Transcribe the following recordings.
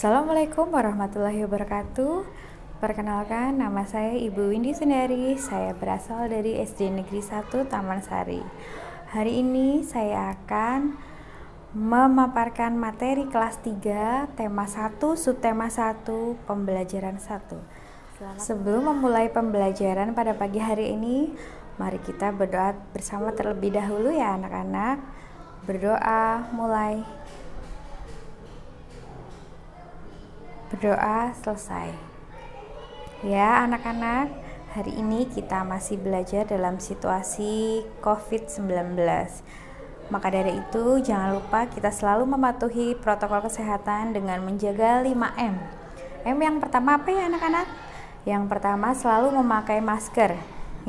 Assalamualaikum warahmatullahi wabarakatuh. Perkenalkan, nama saya Ibu Windy Sundari. Saya berasal dari SD Negeri 1 Taman Sari. Hari ini saya akan memaparkan materi kelas 3, tema 1, subtema 1, pembelajaran 1. Sebelum memulai pembelajaran pada pagi hari ini, mari kita berdoa bersama terlebih dahulu ya anak-anak. Berdoa mulai. Berdoa selesai. Ya anak-anak, hari ini kita masih belajar dalam situasi COVID-19. Maka dari itu jangan lupa kita selalu mematuhi protokol kesehatan dengan menjaga 5M. M yang pertama apa ya anak-anak? Yang pertama selalu memakai masker.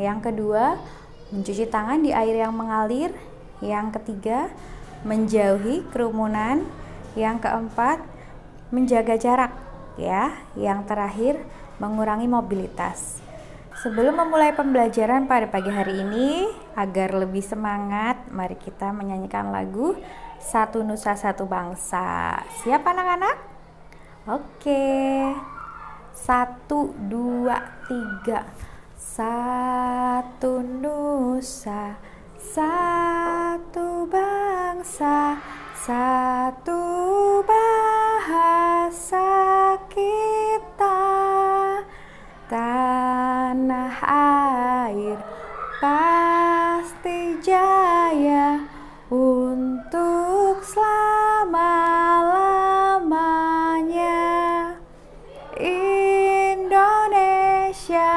Yang kedua, mencuci tangan di air yang mengalir. Yang ketiga, menjauhi kerumunan. Yang keempat, menjaga jarak. Ya, yang terakhir mengurangi mobilitas. Sebelum memulai pembelajaran pada pagi hari ini, agar lebih semangat, mari kita menyanyikan lagu Satu Nusa Satu Bangsa. Siap anak-anak? Oke. 1, 2, 3. Satu nusa, satu bangsa, satu bahasa kita, tanah air pasti jaya untuk selama-lamanya. Indonesia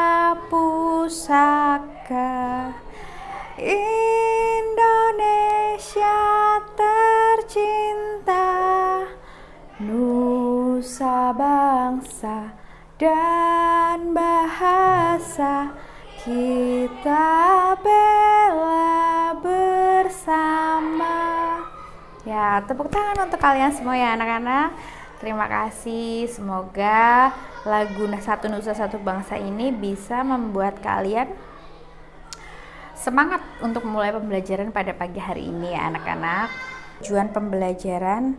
pusaka, Indonesia tercinta, nusa bangsa dan bahasa kita bela bersama. Ya, tepuk tangan untuk kalian semua ya anak-anak. Terima kasih. Semoga lagu Satu Nusa Satu Bangsa ini bisa membuat kalian semangat untuk memulai pembelajaran pada pagi hari ini ya anak-anak. Tujuan pembelajaran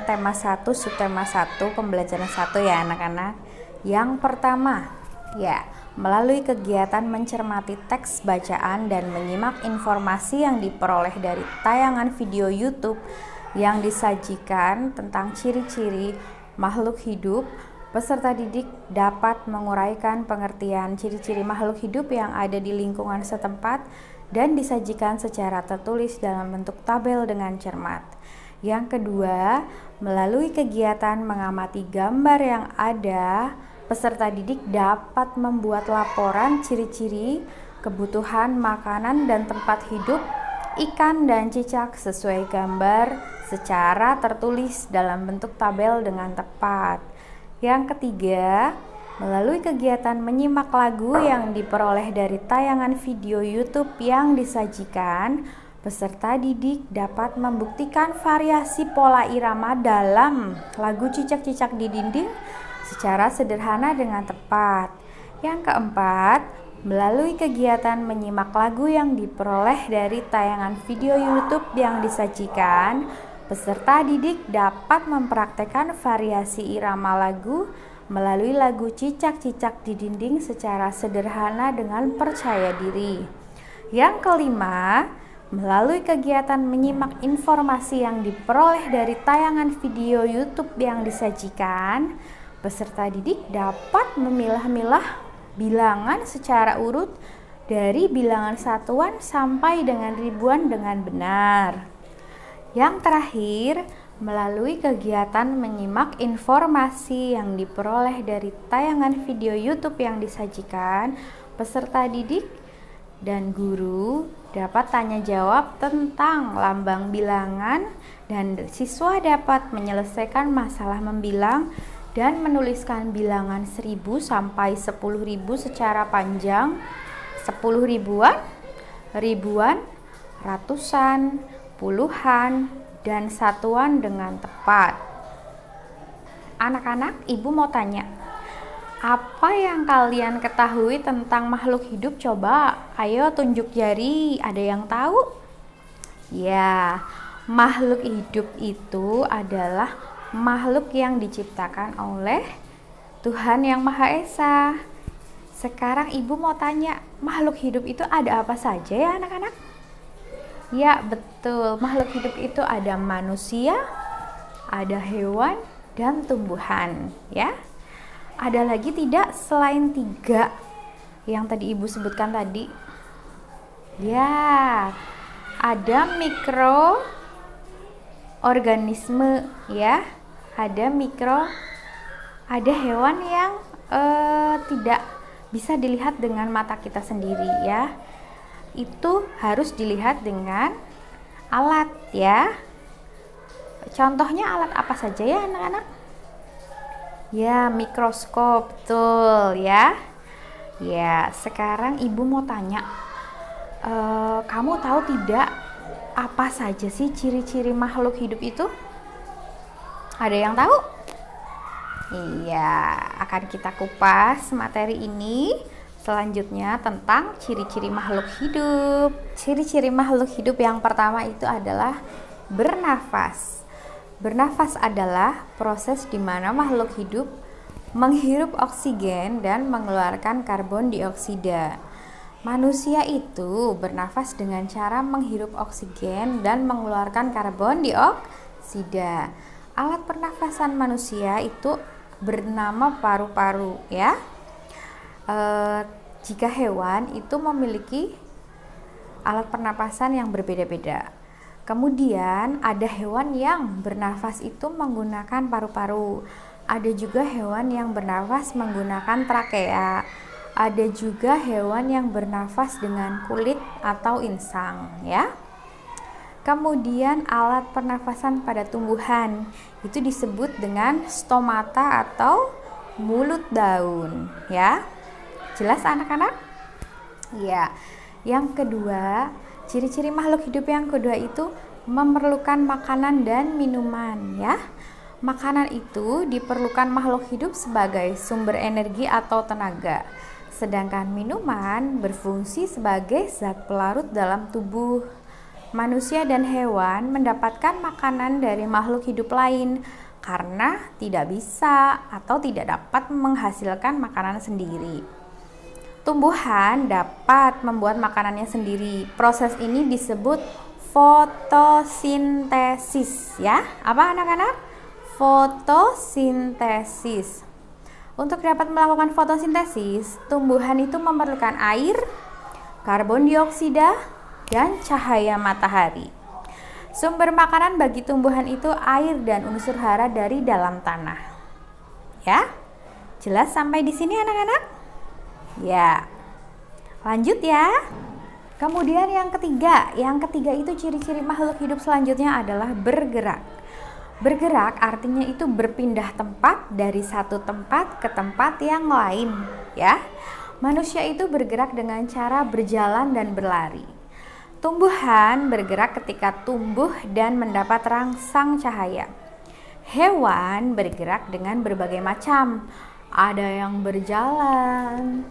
tema 1, subtema 1, pembelajaran 1 ya anak-anak. Yang pertama, ya, melalui kegiatan mencermati teks bacaan dan menyimak informasi yang diperoleh dari tayangan video YouTube yang disajikan tentang ciri-ciri makhluk hidup, peserta didik dapat menguraikan pengertian ciri-ciri makhluk hidup yang ada di lingkungan setempat dan disajikan secara tertulis dalam bentuk tabel dengan cermat. Yang kedua, melalui kegiatan mengamati gambar yang ada, peserta didik dapat membuat laporan ciri-ciri kebutuhan makanan dan tempat hidup ikan dan cicak sesuai gambar secara tertulis dalam bentuk tabel dengan tepat. Yang ketiga, melalui kegiatan menyimak lagu yang diperoleh dari tayangan video YouTube yang disajikan, peserta didik dapat membuktikan variasi pola irama dalam lagu Cicak-Cicak di Dinding secara sederhana dengan tepat. Yang keempat, melalui kegiatan menyimak lagu yang diperoleh dari tayangan video YouTube yang disajikan, peserta didik dapat mempraktekkan variasi irama lagu melalui lagu Cicak-Cicak di Dinding secara sederhana dengan percaya diri. Yang kelima, melalui kegiatan menyimak informasi yang diperoleh dari tayangan video YouTube yang disajikan, peserta didik dapat memilah-milah bilangan secara urut dari bilangan satuan sampai dengan ribuan dengan benar. Yang terakhir, melalui kegiatan menyimak informasi yang diperoleh dari tayangan video YouTube yang disajikan, peserta didik dan guru dapat tanya jawab tentang lambang bilangan dan siswa dapat menyelesaikan masalah membilang dan menuliskan bilangan 1000 sampai 10.000 secara panjang, 10 ribuan, ribuan, ratusan, puluhan, dan satuan dengan tepat. Anak-anak, ibu mau tanya, apa yang kalian ketahui tentang makhluk hidup? Coba, ayo tunjuk jari, ada yang tahu? Ya, makhluk hidup itu adalah makhluk yang diciptakan oleh Tuhan Yang Maha Esa. Sekarang ibu mau tanya, makhluk hidup itu ada apa saja ya anak-anak? Ya betul, makhluk hidup itu ada manusia, ada hewan, dan tumbuhan ya. Ada lagi tidak selain 3 yang tadi ibu sebutkan tadi? Ya, ada mikroorganisme ya, ada hewan yang tidak bisa dilihat dengan mata kita sendiri ya. Itu harus dilihat dengan alat ya. Contohnya alat apa saja ya anak-anak? Ya, mikroskop, betul ya. Ya, sekarang ibu mau tanya, kamu tahu tidak apa saja sih ciri-ciri makhluk hidup itu? Ada yang tahu? Iya, akan kita kupas materi ini selanjutnya tentang ciri-ciri makhluk hidup. Ciri-ciri makhluk hidup yang pertama itu adalah bernafas. Bernafas adalah proses di mana makhluk hidup menghirup oksigen dan mengeluarkan karbon dioksida. Manusia itu bernafas dengan cara menghirup oksigen dan mengeluarkan karbon dioksida. Alat pernafasan manusia itu bernama paru-paru ya. Jika hewan itu memiliki alat pernapasan yang berbeda-beda. Kemudian ada hewan yang bernafas itu menggunakan paru-paru. Ada juga hewan yang bernafas menggunakan trakea. Ada juga hewan yang bernafas dengan kulit atau insang ya. Kemudian alat pernafasan pada tumbuhan itu disebut dengan stomata atau mulut daun ya. Jelas anak-anak? Ya. Yang kedua, ciri-ciri makhluk hidup yang kedua itu memerlukan makanan dan minuman ya. Makanan itu diperlukan makhluk hidup sebagai sumber energi atau tenaga. Sedangkan minuman berfungsi sebagai zat pelarut dalam tubuh. Manusia dan hewan mendapatkan makanan dari makhluk hidup lain karena tidak bisa atau tidak dapat menghasilkan makanan sendiri. Tumbuhan dapat membuat makanannya sendiri. Proses ini disebut fotosintesis ya. Apa anak-anak? Fotosintesis. Untuk dapat melakukan fotosintesis, tumbuhan itu memerlukan air, karbon dioksida, dan cahaya matahari. Sumber makanan bagi tumbuhan itu air dan unsur hara dari dalam tanah. Ya, jelas sampai di sini anak-anak? Ya, lanjut ya. Kemudian yang ketiga itu ciri-ciri makhluk hidup selanjutnya adalah bergerak. Bergerak artinya itu berpindah tempat dari satu tempat ke tempat yang lain. Ya, manusia itu bergerak dengan cara berjalan dan berlari. Tumbuhan bergerak ketika tumbuh dan mendapat rangsang cahaya. Hewan bergerak dengan berbagai macam. Ada yang berjalan,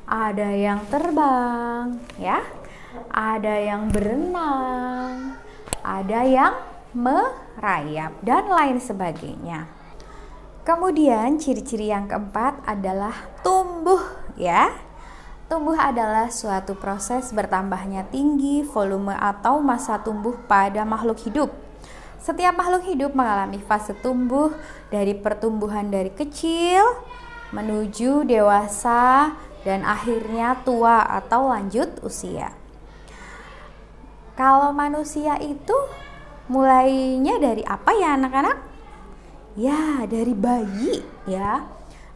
ada yang terbang, ya. Ada yang berenang, ada yang merayap dan lain sebagainya. Kemudian ciri-ciri yang keempat adalah tumbuh, ya. Tumbuh adalah suatu proses bertambahnya tinggi, volume atau massa tumbuh pada makhluk hidup. Setiap makhluk hidup mengalami fase tumbuh dari pertumbuhan dari kecil menuju dewasa dan akhirnya tua atau lanjut usia. Kalau manusia itu mulainya dari apa ya anak-anak? Ya, dari bayi ya.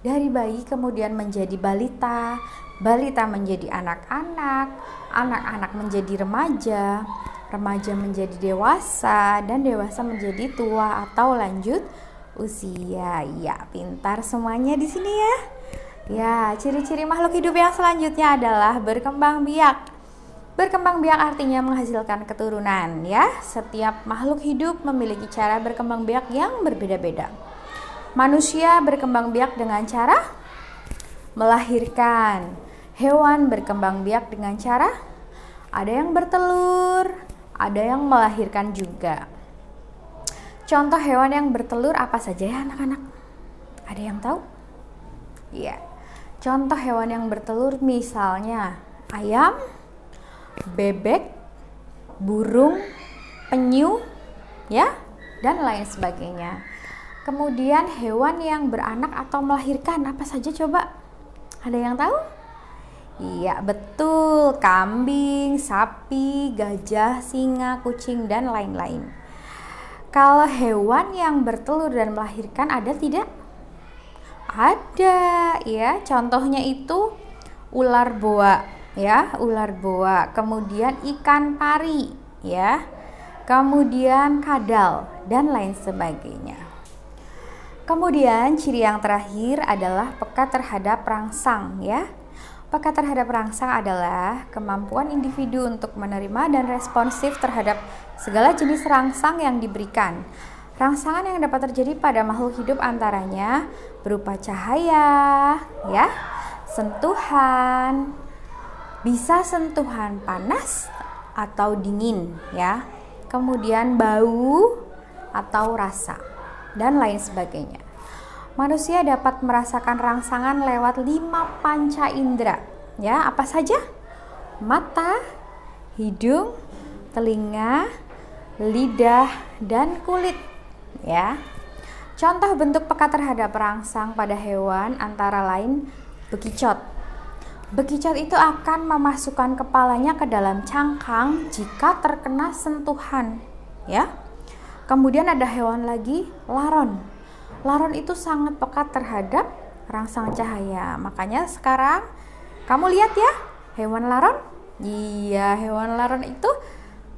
Dari bayi kemudian menjadi balita, balita menjadi anak-anak, anak-anak menjadi remaja, remaja menjadi dewasa, dan dewasa menjadi tua atau lanjut usia. Ya, pintar semuanya di sini ya. Ya, ciri-ciri makhluk hidup yang selanjutnya adalah berkembang biak. Berkembang biak artinya menghasilkan keturunan ya. Setiap makhluk hidup memiliki cara berkembang biak yang berbeda-beda. Manusia berkembang biak dengan cara melahirkan. Hewan berkembang biak dengan cara ada yang bertelur, ada yang melahirkan juga. Contoh hewan yang bertelur apa saja ya anak-anak? Ada yang tahu? Iya. Contoh hewan yang bertelur misalnya ayam, bebek, burung, penyu, ya, dan lain sebagainya. Kemudian hewan yang beranak atau melahirkan apa saja coba? Ada yang tahu? Iya, betul. Kambing, sapi, gajah, singa, kucing, dan lain-lain. Kalau hewan yang bertelur dan melahirkan ada tidak? Ada, ya. Contohnya itu ular boa, ya, ular boa. Kemudian ikan pari, ya. Kemudian kadal dan lain sebagainya. Kemudian ciri yang terakhir adalah peka terhadap rangsang, ya. Peka terhadap rangsang adalah kemampuan individu untuk menerima dan responsif terhadap segala jenis rangsang yang diberikan. Rangsangan yang dapat terjadi pada makhluk hidup antaranya berupa cahaya, ya, sentuhan, bisa sentuhan panas atau dingin, ya. Kemudian bau atau rasa dan lain sebagainya. Manusia dapat merasakan rangsangan lewat 5 panca indera, ya, apa saja? Mata, hidung, telinga, lidah, dan kulit, ya. Contoh bentuk peka terhadap rangsang pada hewan antara lain bekicot. Bekicot itu akan memasukkan kepalanya ke dalam cangkang jika terkena sentuhan, ya. Kemudian ada hewan lagi, laron. Laron itu sangat peka terhadap rangsang cahaya. Makanya sekarang kamu lihat ya, hewan laron. Iya, hewan laron itu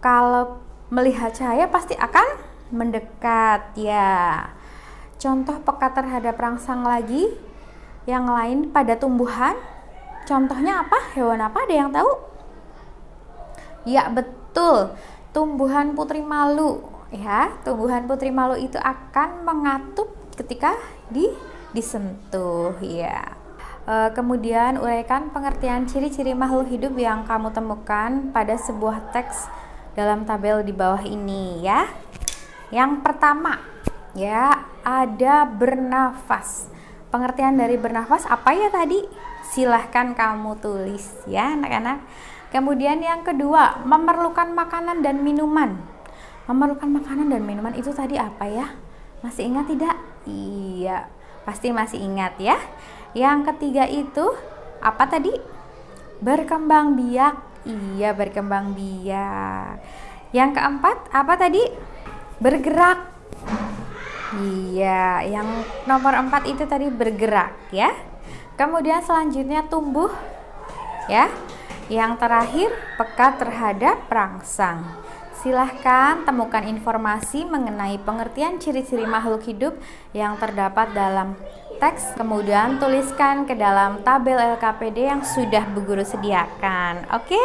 kalau melihat cahaya pasti akan mendekat, ya. Contoh peka terhadap rangsang lagi yang lain pada tumbuhan. Contohnya apa? Hewan apa? Ada yang tahu? Ya, betul. Tumbuhan putri malu, ya. Tumbuhan putri malu itu akan mengatup ketika disentuh, ya. Kemudian uraikan pengertian ciri-ciri makhluk hidup yang kamu temukan pada sebuah teks dalam tabel di bawah ini, ya. Yang pertama, ya, ada bernafas. Pengertian dari bernafas apa ya tadi? Silahkan kamu tulis, ya anak-anak. Kemudian yang kedua, memerlukan makanan dan minuman. Memerlukan makanan dan minuman itu tadi apa ya? Masih ingat tidak? Iya, pasti masih ingat ya. Yang ketiga itu apa tadi? Berkembang biak. Iya, berkembang biak. Yang keempat apa tadi? Bergerak. Iya, yang nomor 4 itu tadi bergerak, ya. Kemudian selanjutnya tumbuh, ya. Yang terakhir peka terhadap rangsang. Silahkan temukan informasi mengenai pengertian ciri-ciri makhluk hidup yang terdapat dalam teks, kemudian tuliskan ke dalam tabel LKPD yang sudah Bu Guru sediakan. Oke?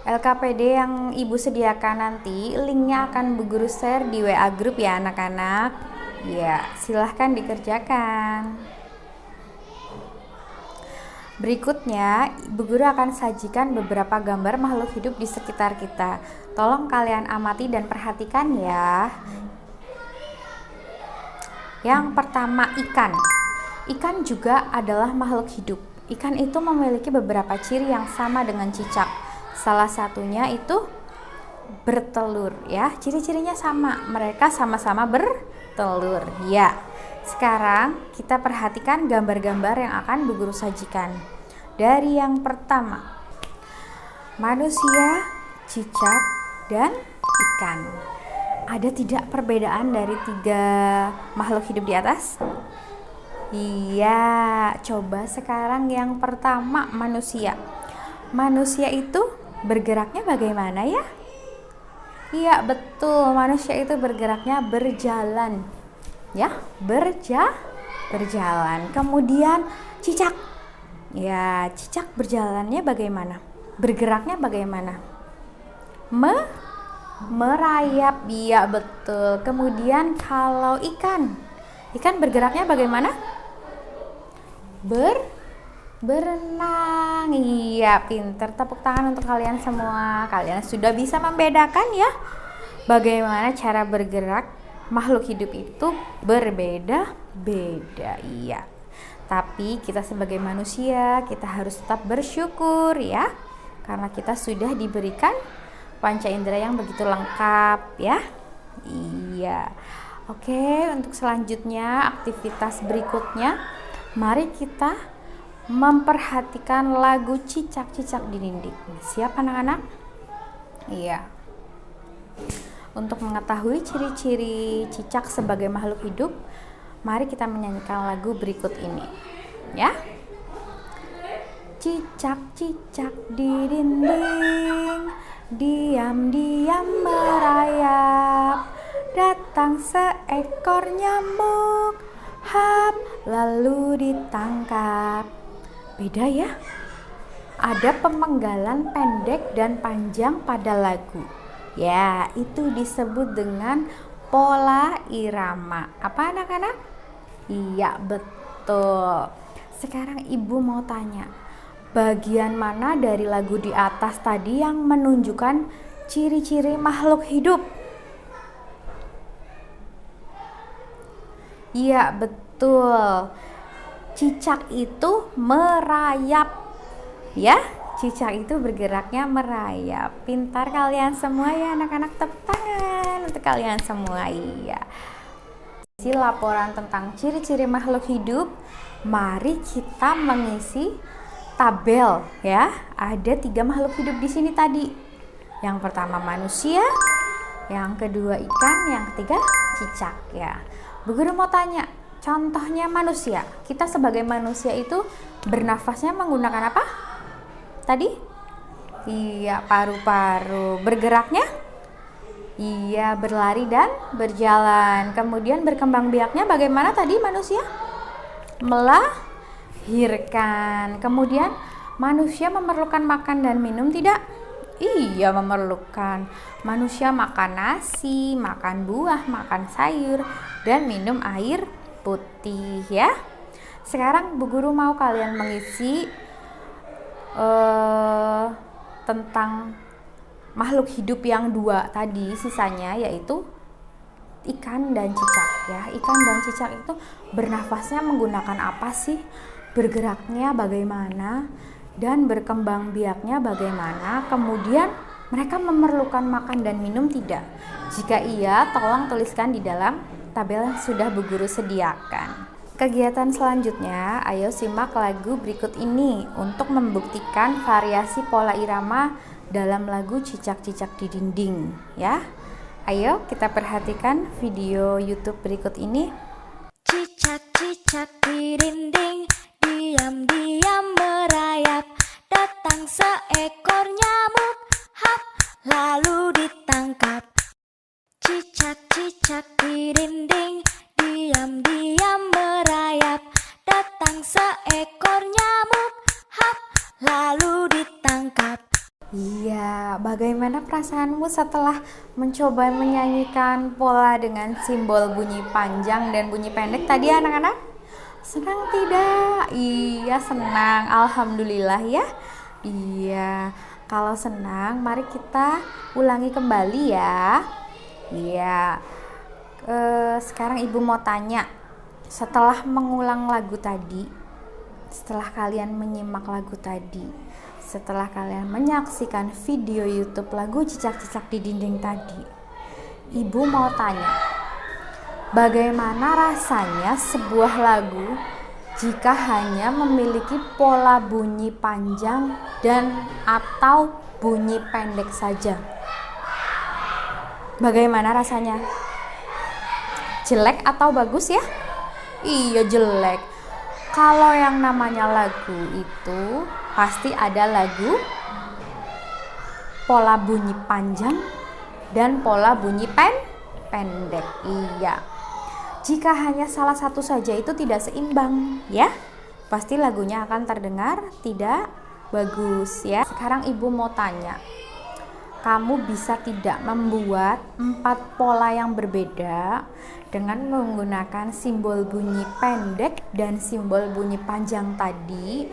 LKPD yang Ibu sediakan nanti linknya akan Bu Guru share di WA group ya anak-anak. Ya, silahkan dikerjakan. Berikutnya, Ibu Guru akan sajikan beberapa gambar makhluk hidup di sekitar kita. Tolong kalian amati dan perhatikan ya. Yang pertama, ikan. Ikan juga adalah makhluk hidup. Ikan itu memiliki beberapa ciri yang sama dengan cicak. Salah satunya itu bertelur, ya. Ciri-cirinya sama. Mereka sama-sama bertelur, ya. Sekarang kita perhatikan gambar-gambar yang akan Bu Guru sajikan. Dari yang pertama, manusia, cicak, dan ikan. Ada tidak perbedaan dari 3 makhluk hidup di atas? Iya, coba sekarang yang pertama, manusia. Manusia itu bergeraknya bagaimana ya? Iya, betul. Manusia itu bergeraknya berjalan. Ya, berjalan. Kemudian cicak. Ya, cicak berjalannya bagaimana? Bergeraknya bagaimana? Merayap. Iya, betul. Kemudian kalau ikan bergeraknya bagaimana? Berenang. Iya, pinter. Tepuk tangan untuk kalian semua. Kalian sudah bisa membedakan ya bagaimana cara bergerak makhluk hidup itu berbeda-beda, iya. Tapi kita sebagai manusia, kita harus tetap bersyukur ya, karena kita sudah diberikan panca indera yang begitu lengkap ya. Iya. Oke, untuk selanjutnya, aktivitas berikutnya, mari kita memperhatikan lagu cicak-cicak di dinding. Siap anak-anak? Iya. Untuk mengetahui ciri-ciri cicak sebagai makhluk hidup, mari kita menyanyikan lagu berikut ini, ya. Cicak-cicak di dinding, diam-diam merayap, datang seekor nyamuk, hap, lalu ditangkap. Beda ya? Ada pemenggalan pendek dan panjang pada lagu. Ya, itu disebut dengan pola irama. Apa anak-anak? Iya, betul. Sekarang ibu mau tanya, bagian mana dari lagu di atas tadi yang menunjukkan ciri-ciri makhluk hidup? Iya, betul. Cicak itu merayap. Ya, cicak itu bergeraknya merayap. Pintar kalian semua ya anak-anak, tepuk tangan untuk kalian semua. Iya. Isi laporan tentang ciri-ciri makhluk hidup. Mari kita mengisi tabel ya. Ada 3 makhluk hidup di sini tadi. Yang pertama manusia, yang kedua ikan, yang ketiga cicak ya. Bu Guru mau tanya, contohnya manusia. Kita sebagai manusia itu bernafasnya menggunakan apa? Tadi? Iya, paru-paru. Bergeraknya? Iya, berlari dan berjalan. Kemudian berkembang biaknya bagaimana tadi manusia? Melahirkan. Kemudian manusia memerlukan makan dan minum tidak? Iya, memerlukan. Manusia makan nasi, makan buah, makan sayur, dan minum air putih ya. Sekarang Bu Guru mau kalian mengisi tentang makhluk hidup yang 2 tadi, sisanya yaitu ikan dan cicak ya. Ikan dan cicak itu bernafasnya menggunakan apa sih? Bergeraknya bagaimana? Dan berkembang biaknya bagaimana? Kemudian mereka memerlukan makan dan minum tidak? Jika iya, tolong tuliskan di dalam tabel yang sudah Bu Guru sediakan. Kegiatan selanjutnya, ayo simak lagu berikut ini untuk membuktikan variasi pola irama dalam lagu cicak-cicak di dinding ya. Ayo kita perhatikan video YouTube berikut ini. Cicak-cicak di dinding, diam-diam merayap, datang seekor nyamuk, hap, lalu ditangkap. Cicak-cicak di dinding, diam-diam merayap, datang seekor nyamuk, hap, lalu ditangkap. Iya, bagaimana perasaanmu setelah mencoba menyanyikan pola dengan simbol bunyi panjang dan bunyi pendek tadi anak-anak? Senang tidak? Iya, senang. Alhamdulillah ya. Iya, kalau senang mari kita ulangi kembali ya. Iya. Sekarang ibu mau tanya, setelah mengulang lagu tadi, setelah kalian menyimak lagu tadi, setelah kalian menyaksikan video YouTube lagu cicak-cicak di dinding tadi, ibu mau tanya, bagaimana rasanya sebuah lagu jika hanya memiliki pola bunyi panjang dan atau bunyi pendek saja? Bagaimana rasanya? Jelek atau bagus ya? Iya, jelek. Kalau yang namanya lagu itu pasti ada lagu pola bunyi panjang dan pola bunyi pendek. Iya. Jika hanya salah satu saja itu tidak seimbang ya, pasti lagunya akan terdengar tidak bagus ya. Sekarang ibu mau tanya, kamu bisa tidak membuat 4 pola yang berbeda dengan menggunakan simbol bunyi pendek dan simbol bunyi panjang tadi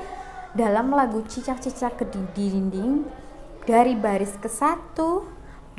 dalam lagu cicak-cicak di dinding dari baris ke 1,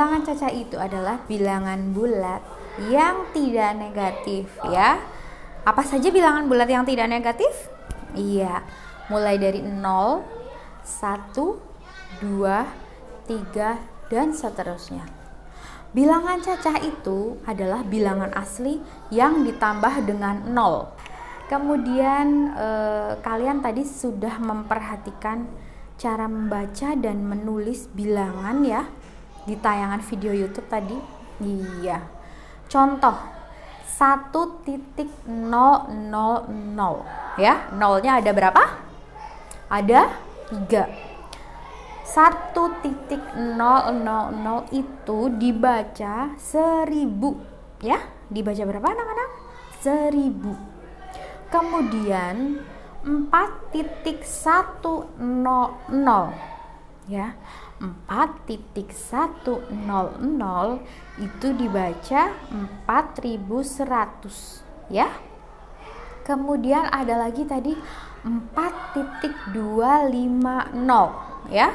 Bilangan cacah itu adalah bilangan bulat yang tidak negatif ya. Apa saja bilangan bulat yang tidak negatif? Iya, mulai dari 0, 1, 2, 3, dan seterusnya. Bilangan cacah itu adalah bilangan asli yang ditambah dengan 0. Kemudian kalian tadi sudah memperhatikan cara membaca dan menulis bilangan ya di tayangan video YouTube tadi. Iya. Contoh 1.000 ya. Nolnya ada berapa? Ada 3. 1.000 itu dibaca 1000 ya. Dibaca berapa anak-anak? 1000. Kemudian 4.100 ya. 4.100 itu dibaca 4100 ya. Kemudian ada lagi tadi 4.250 ya.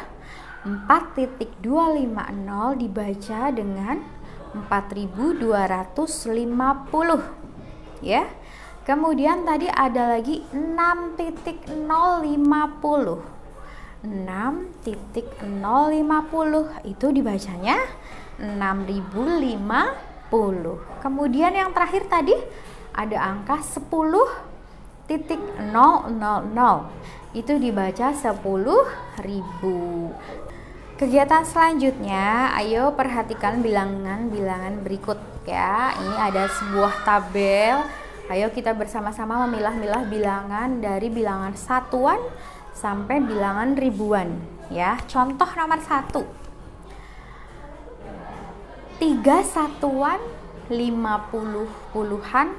4.250 dibaca dengan 4250 ya. Kemudian tadi ada lagi 6.050. 6.050 itu dibacanya 6050. Kemudian yang terakhir tadi ada angka 10.000 itu dibaca 10.000. Kegiatan selanjutnya, ayo perhatikan bilangan-bilangan berikut ya. Ini ada sebuah tabel. Ayo kita bersama-sama memilah-milah bilangan dari bilangan satuan sampai bilangan ribuan ya. Contoh nomor 1. 3 satuan, 50 puluhan,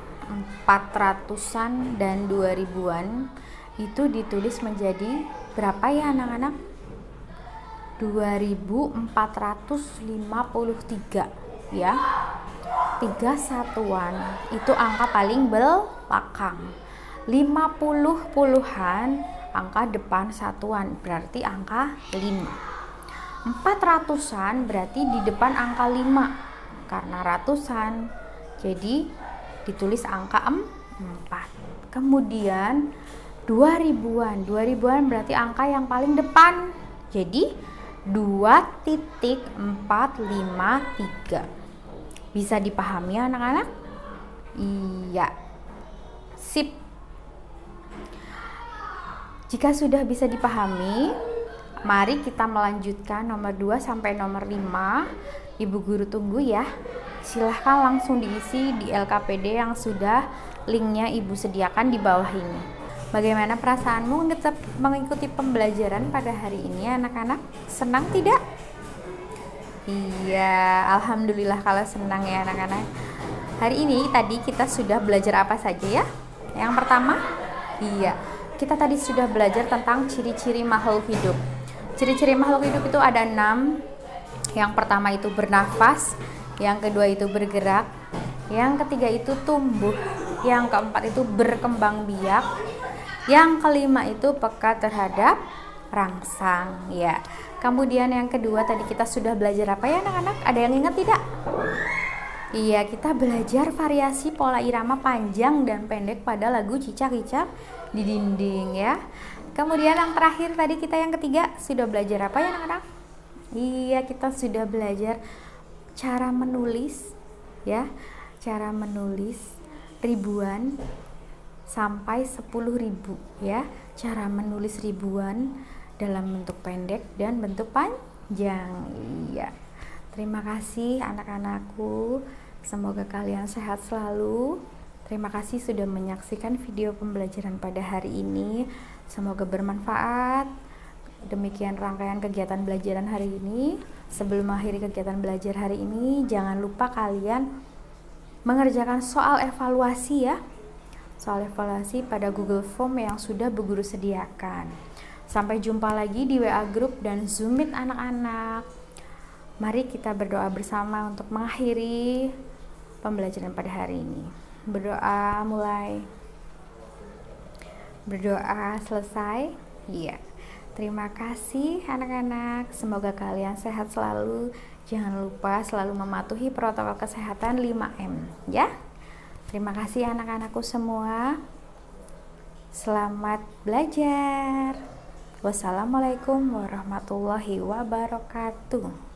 400-an dan 2000-an itu ditulis menjadi berapa ya anak-anak? 2453 ya. 3 satuan itu angka paling belakang. 50 puluhan angka depan satuan, berarti angka 5. 400-an berarti di depan angka 5 karena ratusan, jadi ditulis angka 4. Kemudian 2000-an berarti angka yang paling depan, jadi 2.453. Bisa dipahami anak-anak? Iya. Sip. Jika sudah bisa dipahami, mari kita melanjutkan nomor 2 sampai nomor 5. Ibu guru tunggu ya. Silahkan langsung diisi di LKPD yang sudah linknya ibu sediakan di bawah ini. Bagaimana perasaanmu mengikuti pembelajaran pada hari ini anak-anak? Senang tidak? Iya, alhamdulillah kalau senang ya anak-anak. Hari ini tadi kita sudah belajar apa saja ya? Yang pertama, iya, kita tadi sudah belajar tentang ciri-ciri makhluk hidup. Ciri-ciri makhluk hidup itu ada 6. Yang pertama itu bernafas, yang kedua itu bergerak, yang ketiga itu tumbuh, yang keempat itu berkembang biak, yang kelima itu peka terhadap rangsang ya. Kemudian yang kedua tadi kita sudah belajar apa ya anak-anak? Ada yang ingat tidak? Iya, kita belajar variasi pola irama panjang dan pendek pada lagu Cicak-Cicak di Dinding ya. Kemudian yang terakhir tadi kita yang ketiga sudah belajar apa ya anak-anak? Iya, kita sudah belajar cara menulis ya. Cara menulis ribuan sampai 10.000 ya. Cara menulis ribuan dalam bentuk pendek dan bentuk panjang. Iya. Terima kasih anak-anakku. Semoga kalian sehat selalu. Terima kasih sudah menyaksikan video pembelajaran pada hari ini. Semoga bermanfaat. Demikian rangkaian kegiatan belajaran hari ini. Sebelum mengakhiri kegiatan belajar hari ini, jangan lupa kalian mengerjakan soal evaluasi ya. Soal evaluasi pada Google Form yang sudah Bu Guru sediakan. Sampai jumpa lagi di WA Group dan Zoom Meet anak-anak. Mari kita berdoa bersama untuk mengakhiri pembelajaran pada hari ini. Berdoa mulai. Berdoa selesai. Iya. Terima kasih anak-anak, semoga kalian sehat selalu. Jangan lupa selalu mematuhi protokol kesehatan 5M ya. Terima kasih anak-anakku semua. Selamat belajar. Wassalamualaikum warahmatullahi wabarakatuh.